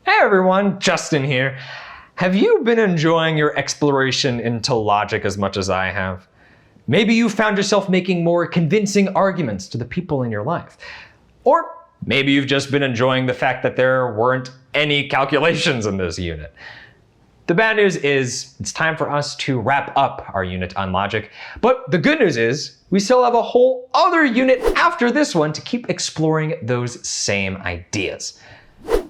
Hey everyone, Justin here. Have you been enjoying your exploration into logic as much as I have? Maybe you found yourself making more convincing arguments to the people in your life. Or maybe you've just been enjoying the fact that there weren't any calculations in this unit. The bad news is it's time for us to wrap up our unit on logic, but the good news is we still have a whole other unit after this one to keep exploring those same ideas.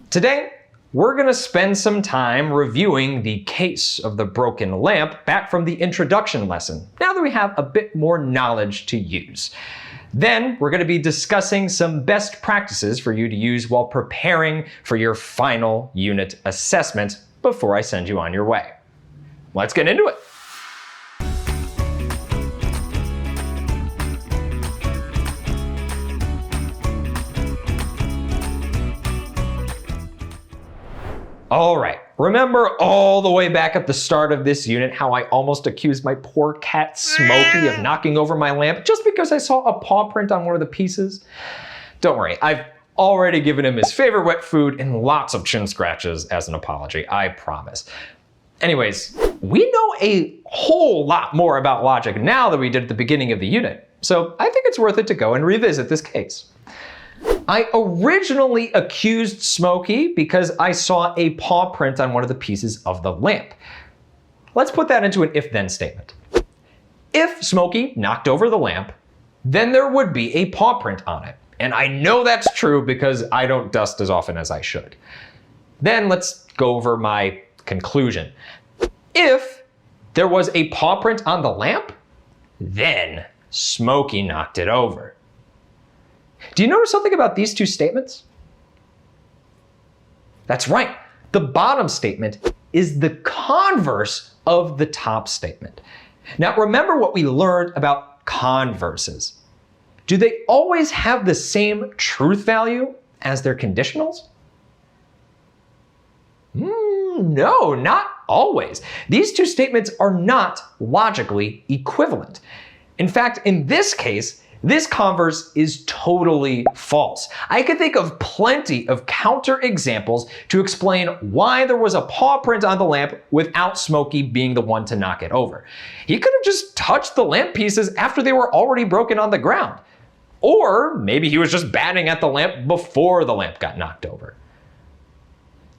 Today, we're going to spend some time reviewing the case of the broken lamp back from the introduction lesson, now that we have a bit more knowledge to use. Then we're going to be discussing some best practices for you to use while preparing for your final unit assessment before I send you on your way. Let's get into it. All right, remember all the way back at the start of this unit how I almost accused my poor cat Smokey of knocking over my lamp just because I saw a paw print on one of the pieces? Don't worry, I've already given him his favorite wet food and lots of chin scratches as an apology, I promise. Anyways, we know a whole lot more about logic now than we did at the beginning of the unit, so I think it's worth it to go and revisit this case. I originally accused Smokey because I saw a paw print on one of the pieces of the lamp. Let's put that into an if-then statement. If Smokey knocked over the lamp, then there would be a paw print on it. And I know that's true because I don't dust as often as I should. Then let's go over my conclusion. If there was a paw print on the lamp, then Smokey knocked it over. Do you notice something about these two statements? That's right. The bottom statement is the converse of the top statement. Now remember what we learned about converses. Do they always have the same truth value as their conditionals? No, not always. These two statements are not logically equivalent. In fact, in this case, this converse is totally false. I could think of plenty of counter examples to explain why there was a paw print on the lamp without Smokey being the one to knock it over. He could have just touched the lamp pieces after they were already broken on the ground. Or maybe he was just batting at the lamp before the lamp got knocked over.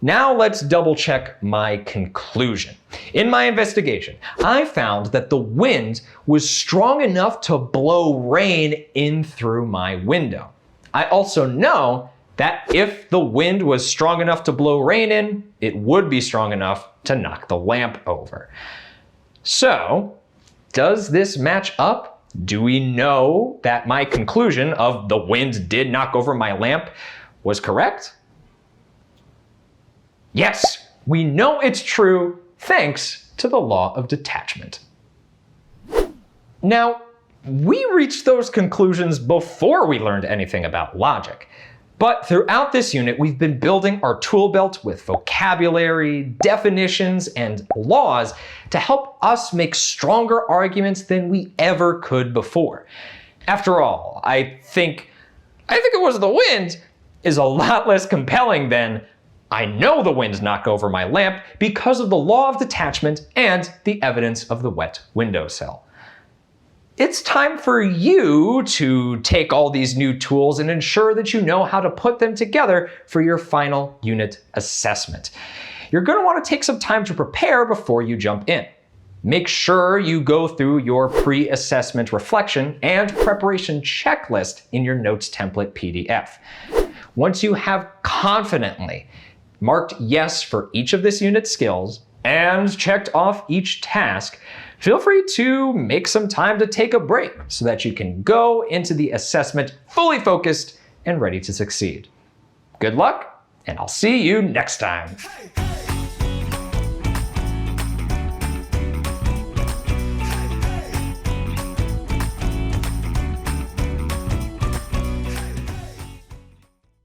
Now let's double check my conclusion. In my investigation, I found that the wind was strong enough to blow rain in through my window. I also know that if the wind was strong enough to blow rain in, it would be strong enough to knock the lamp over. So, does this match up? Do we know that my conclusion of the wind did knock over my lamp was correct? Yes, we know it's true thanks to the law of detachment. Now, we reached those conclusions before we learned anything about logic. But throughout this unit, we've been building our tool belt with vocabulary, definitions, and laws to help us make stronger arguments than we ever could before. After all, I think it was the wind is a lot less compelling than I know the wind knocked over my lamp because of the law of detachment and the evidence of the wet windowsill. It's time for you to take all these new tools and ensure that you know how to put them together for your final unit assessment. You're going to want to take some time to prepare before you jump in. Make sure you go through your pre-assessment reflection and preparation checklist in your notes template PDF. Once you have confidently marked yes for each of this unit's skills and checked off each task, feel free to make some time to take a break so that you can go into the assessment fully focused and ready to succeed. Good luck, and I'll see you next time.